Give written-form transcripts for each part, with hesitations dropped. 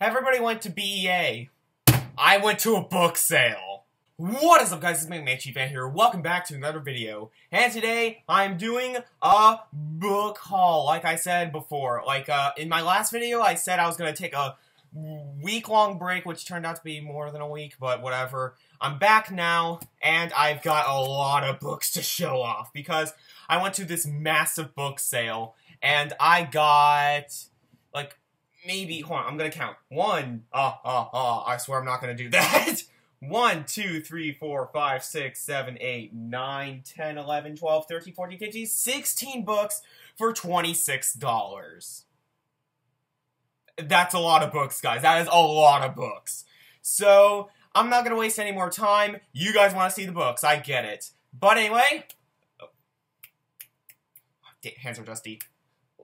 Everybody went to BEA. I went to a book sale. What is up, guys? It's me, Cheever here. Welcome back to another video. And today, I'm doing a book haul, like I said before. In my last video, I said I was going to take a week-long break, which turned out to be more than a week, but whatever. I'm back now, and I've got a lot of books to show off, because I went to this massive book sale, and I got, maybe, hold on, I'm gonna count. I swear I'm not gonna do that. 1, 2, 3, 4, 5, 6, 7, 8, 9, 10, 11, 12, 13, 14, 15, 16 books for $26. That's a lot of books, guys. That is a lot of books. So, I'm not gonna waste any more time. You guys want to see the books. I get it. But anyway, hands are dusty.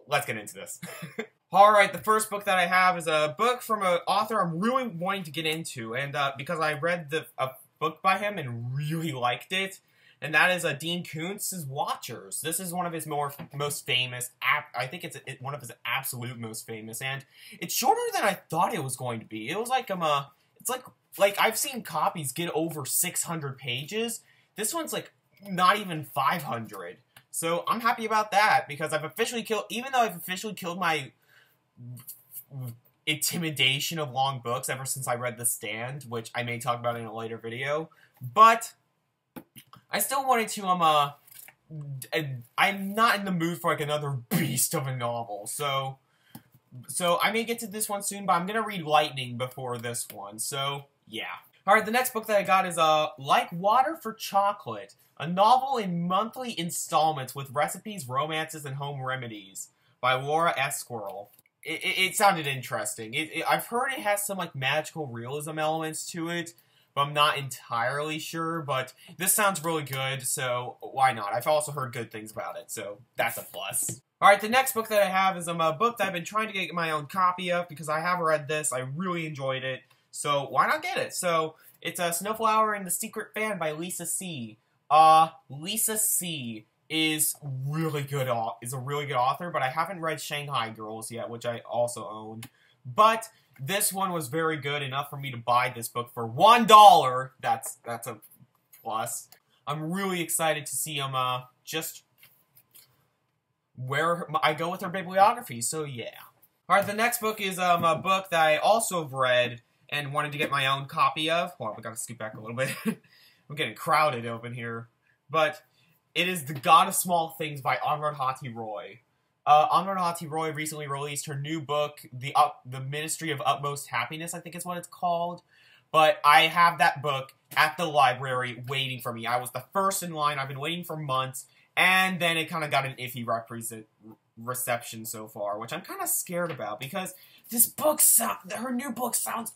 Let's get into this. Alright, the first book that I have is a book from an author I'm really wanting to get into, and because I read a book by him and really liked it, and that is Dean Koontz's Watchers. This is one of his most famous, I think it's one of his absolute most famous, and it's shorter than I thought it was going to be. It was it's like I've seen copies get over 600 pages. This one's not even 500. So I'm happy about that, because even though I've officially killed my intimidation of long books ever since I read The Stand, which I may talk about in a later video, but I still wanted to, I'm not in the mood for another beast of a novel, so I may get to this one soon, but I'm gonna read Lightning before this one, so yeah. Alright, the next book that I got is, Like Water for Chocolate, a novel in monthly installments with recipes, romances, and home remedies, by Laura S. Squirrel. It sounded interesting. I've heard it has some, magical realism elements to it, but I'm not entirely sure, but this sounds really good, so why not? I've also heard good things about it, so that's a plus. Alright, the next book that I have is a book that I've been trying to get my own copy of, because I have read this, I really enjoyed it, so why not get it? So, it's Snowflower and the Secret Fan by Lisa C. Lisa C. is a really good author, but I haven't read Shanghai Girls yet, which I also own. But this one was very good, enough for me to buy this book for $1. That's a plus. I'm really excited to see just where I go with her bibliography, so yeah. Alright, the next book is a book that I also have read and wanted to get my own copy of. Hold on, we gotta scoot back a little bit. I'm getting crowded open here. But it is The God of Small Things by Arundhati Roy. Arundhati Roy recently released her new book, The Ministry of Utmost Happiness, I think is what it's called. But I have that book at the library waiting for me. I was the first in line. I've been waiting for months. And then it kind of got an iffy reception so far, which I'm kind of scared about, because her new book sounds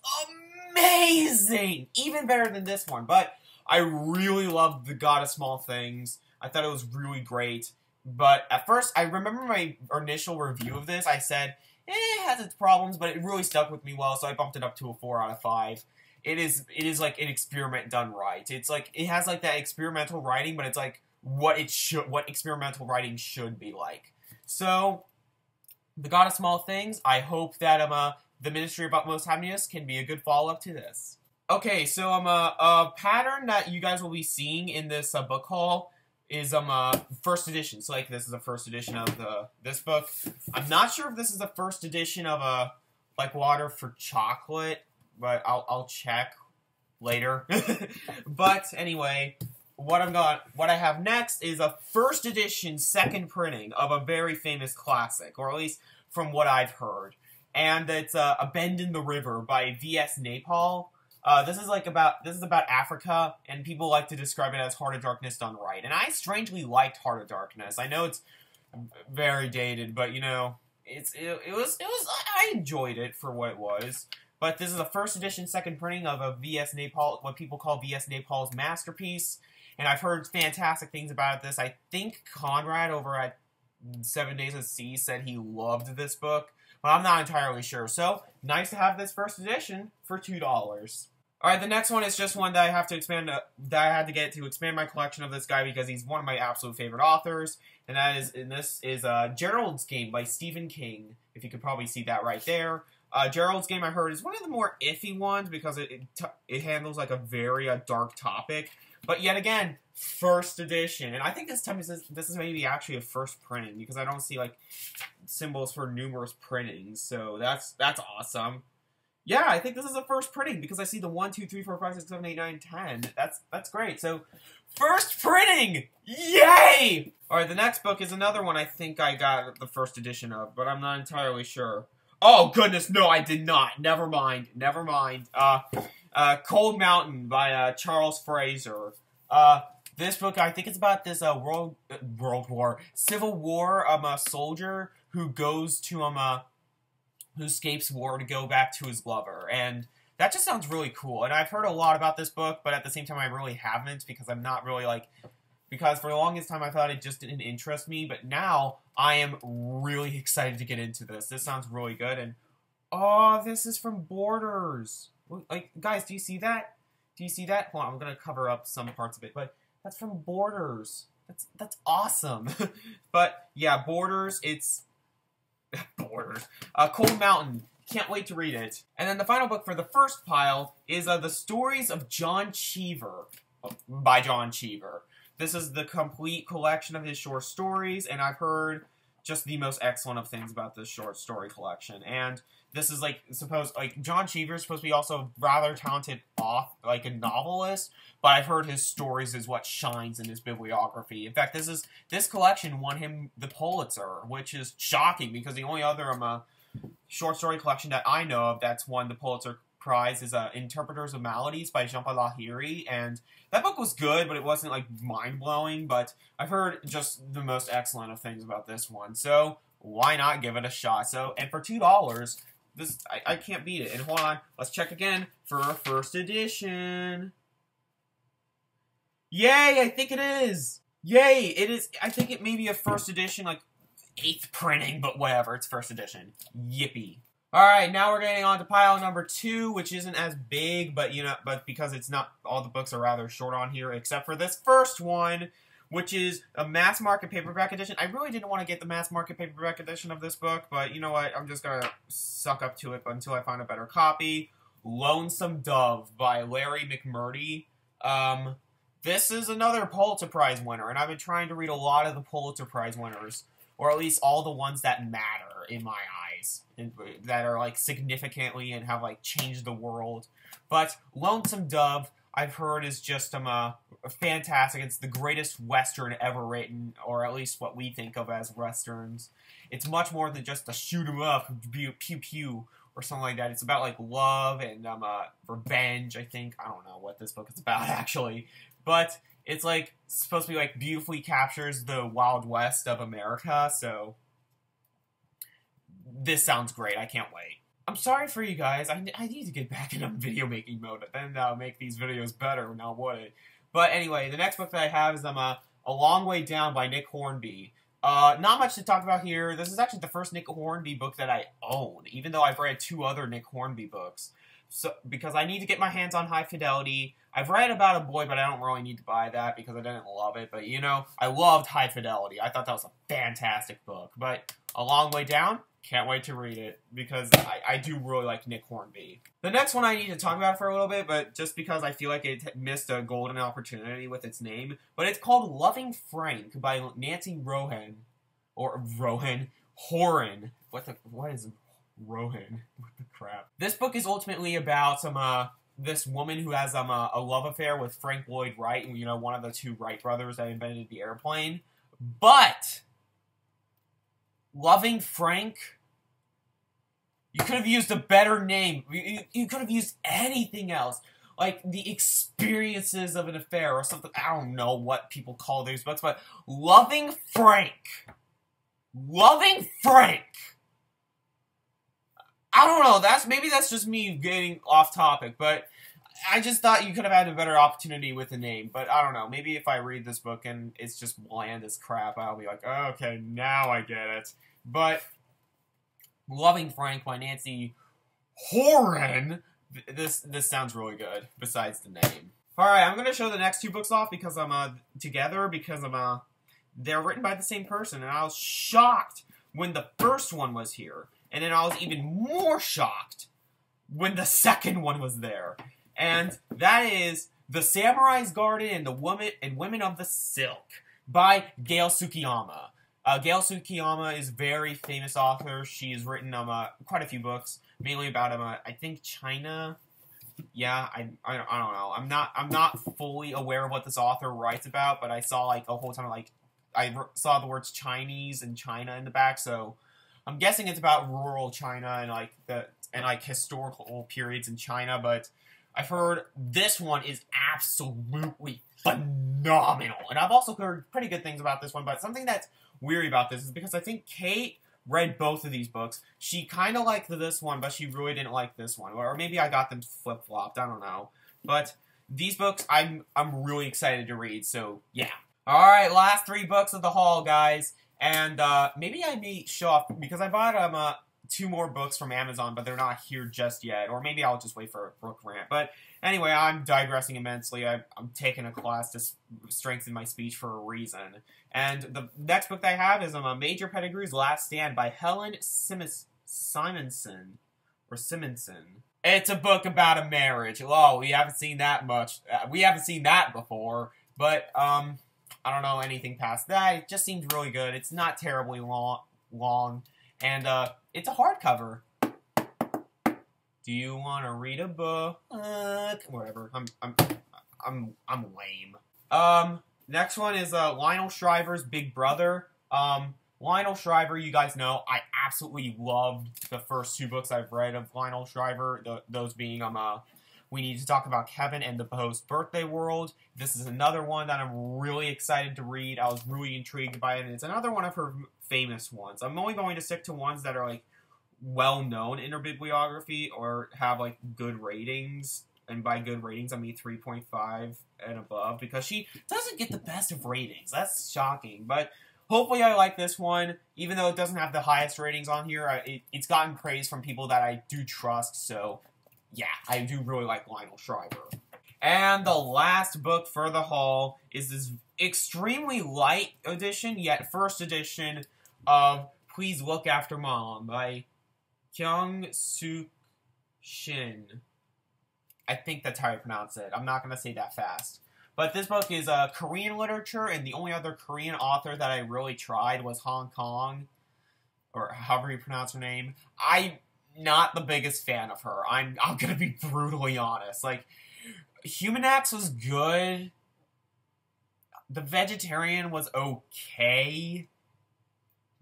amazing! Even better than this one. But I really loved The God of Small Things. I thought it was really great, but at first, I remember my initial review of this, I said, it has its problems, but it really stuck with me well, so I bumped it up to a 4 out of 5. It is like an experiment done right. It's it has that experimental writing, but it's what experimental writing should be like. So, The God of Small Things, I hope that The Ministry of Utmost Happiness can be a good follow-up to this. Okay, so a pattern that you guys will be seeing in this book haul is first edition. So this is a first edition of this book. I'm not sure if this is the first edition of Like Water for Chocolate, but I'll check later. But anyway, what I have next is a first edition second printing of a very famous classic, or at least from what I've heard. And it's A Bend in the River by V.S. Naipaul. This is about Africa, and people like to describe it as Heart of Darkness done right. And I strangely liked Heart of Darkness. I know it's very dated, but I enjoyed it for what it was. But this is a first edition second printing of a V.S. Naipaul, what people call V.S. Naipaul's masterpiece. And I've heard fantastic things about this. I think Conrad over at 7 Days at Sea said he loved this book, but I'm not entirely sure. So, nice to have this first edition for $2. Alright, the next one is just one that I have to that I had to get to expand my collection of this guy, because he's one of my absolute favorite authors, and this is Geralds Game by Stephen King, if you could probably see that right there. Geralds Game, I heard, is one of the more iffy ones because it handles like a very dark topic. But yet again, first edition, and I think this time this is maybe actually a first printing because I don't see like symbols for numerous printings. So that's awesome. Yeah, I think this is a first printing because I see the 1, 2, 3, 4, 5, 6, 7, 8, 9, 10. That's great. So first printing! Yay! Alright, the next book is another one I think I got the first edition of, but I'm not entirely sure. Oh, goodness, no, I did not. Never mind. Cold Mountain by Charles Fraser. This book, I think it's about this Civil War soldier who goes to who escapes war to go back to his lover, and that just sounds really cool. And I've heard a lot about this book, but at the same time, I really haven't because I'm not really because for the longest time I thought it just didn't interest me, but now I am really excited to get into this. This sounds really good, and oh, this is from Borders. Like, guys, do you see that? Do you see that? Hold on, I'm gonna cover up some parts of it, but that's from Borders. That's awesome. But yeah, Borders. It's Borders. Cold Mountain. Can't wait to read it. And then the final book for the first pile is The Stories of John Cheever by John Cheever. This is the complete collection of his short stories, and I've heard just the most excellent of things about this short story collection. And this is John Cheever is supposed to be also a rather talented a novelist, but I've heard his stories is what shines in his bibliography. In fact, this collection won him the Pulitzer, which is shocking because the only other short story collection that I know of that's won the Pulitzer Prize is Interpreters of Maladies by Jean-Paul Lahiri, and that book was good, but it wasn't mind-blowing, but I've heard just the most excellent of things about this one, so why not give it a shot? So, and for $2, I can't beat it. And hold on, let's check again for a first edition. Yay, I think it is! Yay, it is. I think it may be a first edition, 8th printing, but whatever, it's first edition. Yippee. Alright, now we're getting on to pile number 2, which isn't as big, but because it's not, all the books are rather short on here, except for this first one, which is a mass market paperback edition. I really didn't want to get the mass market paperback edition of this book, but you know what, I'm just gonna suck up to it until I find a better copy. Lonesome Dove by Larry McMurtry. This is another Pulitzer Prize winner, and I've been trying to read a lot of the Pulitzer Prize winners, or at least all the ones that matter in my eyes, and that are significantly and have changed the world. But Lonesome Dove, I've heard, is just fantastic. It's the greatest Western ever written, or at least what we think of as Westerns. It's much more than just a shoot 'em up, pew pew, or something like that. It's about love and revenge, I think. I don't know what this book is about actually, but it's supposed to be beautifully captures the Wild West of America, so this sounds great. I can't wait. I'm sorry for you guys. I need to get back in a video making mode and make these videos better, now would it? But anyway, the next book that I have is A Long Way Down by Nick Hornby. Not much to talk about here. This is actually the first Nick Hornby book that I own, even though I've read 2 other Nick Hornby books. So, because I need to get my hands on High Fidelity. I've read About a Boy, but I don't really need to buy that because I didn't love it. But, I loved High Fidelity. I thought that was a fantastic book. But A Long Way Down, can't wait to read it because I do really like Nick Hornby. The next one I need to talk about for a little bit, but just because I feel like it missed a golden opportunity with its name. But it's called Loving Frank by Nancy Horan. What is Rohan? What the crap? This book is ultimately about this woman who has a love affair with Frank Lloyd Wright, one of the 2 Wright brothers that invented the airplane. But Loving Frank, you could have used a better name. You could have used anything else. The experiences of an affair or something. I don't know what people call these books, but Loving Frank. Loving Frank. I don't know, maybe that's just me getting off topic, but I just thought you could have had a better opportunity with the name, but I don't know, maybe if I read this book and it's just bland as crap, I'll be like, oh, okay, now I get it. But Loving Frank by Nancy Horan, this sounds really good, besides the name. Alright, I'm going to show the next 2 books off because together, because they're written by the same person, and I was shocked when the first one was here. and then I was even more shocked when the second one was there. And that is The Samurai's Garden and Women of the Silk by Gail Tsukiyama. Gail Tsukiyama is a very famous author. She has written quite a few books, mainly about I think China. Yeah, I don't know. I'm not fully aware of what this author writes about, but I saw like a whole ton of I saw the words Chinese and China in the back, so I'm guessing it's about rural China and historical periods in China. But I've heard this one is absolutely phenomenal, and I've also heard pretty good things about this one. But something that's weird about this is because I think Kate read both of these books. She kind of liked this one, but she really didn't like this one. Or maybe I got them flip-flopped, I don't know. But these books, I'm really excited to read, so yeah. Alright, last 3 books of the haul, guys. And maybe I may show off, because I bought 2 more books from Amazon, but they're not here just yet. Or maybe I'll just wait for a book rant. But anyway, I'm digressing immensely. I'm taking a class to strengthen my speech for a reason. And the next book that I have is Major Pettigrew's Last Stand by Helen Simonson. It's a book about a marriage. Oh, we haven't seen that much. We haven't seen that before. But, I don't know anything past that. It just seems really good. It's not terribly long. And, it's a hardcover. Do you want to read a book? Whatever. I'm lame. Next one is Lionel Shriver's Big Brother. Lionel Shriver, you guys know, I absolutely loved the first 2 books I've read of Lionel Shriver. Those being We Need to Talk About Kevin and The Post-Birthday World. This is another one that I'm really excited to read. I was really intrigued by it, and it's another one of her famous ones. I'm only going to stick to ones that are well-known in her bibliography or have good ratings. And by good ratings, I mean 3.5 and above, because she doesn't get the best of ratings. That's shocking. But hopefully I like this one, even though it doesn't have the highest ratings on here. It's gotten praise from people that I do trust, so yeah, I do really like Lionel Shriver. And the last book for the haul is this extremely light edition, yet first edition of Please Look After Mom by Kyung-Suk Shin. I think that's how you pronounce it. I'm not going to say that fast. But this book is Korean literature, and the only other Korean author that I really tried was Hong Kong, or however you pronounce her name. I'm not the biggest fan of her. I'm going to be brutally honest. Human X was good. The Vegetarian was okay.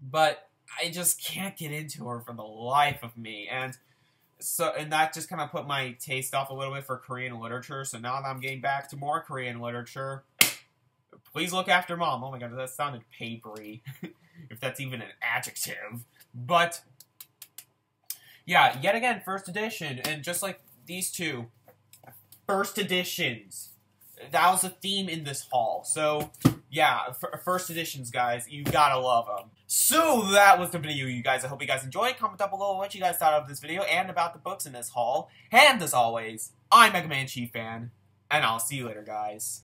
But I just can't get into her for the life of me. And that just kind of put my taste off a little bit for Korean literature. So now that I'm getting back to more Korean literature, Please Look After Mom. Oh my god, that sounded papery. If that's even an adjective. But yeah, yet again, first edition. And just like these 2, first editions. That was a theme in this haul. So yeah, first editions, guys. You gotta love them. So that was the video, you guys. I hope you guys enjoyed. Comment down below what you guys thought of this video and about the books in this haul. And as always, I'm Mega Man Chief Fan, and I'll see you later, guys.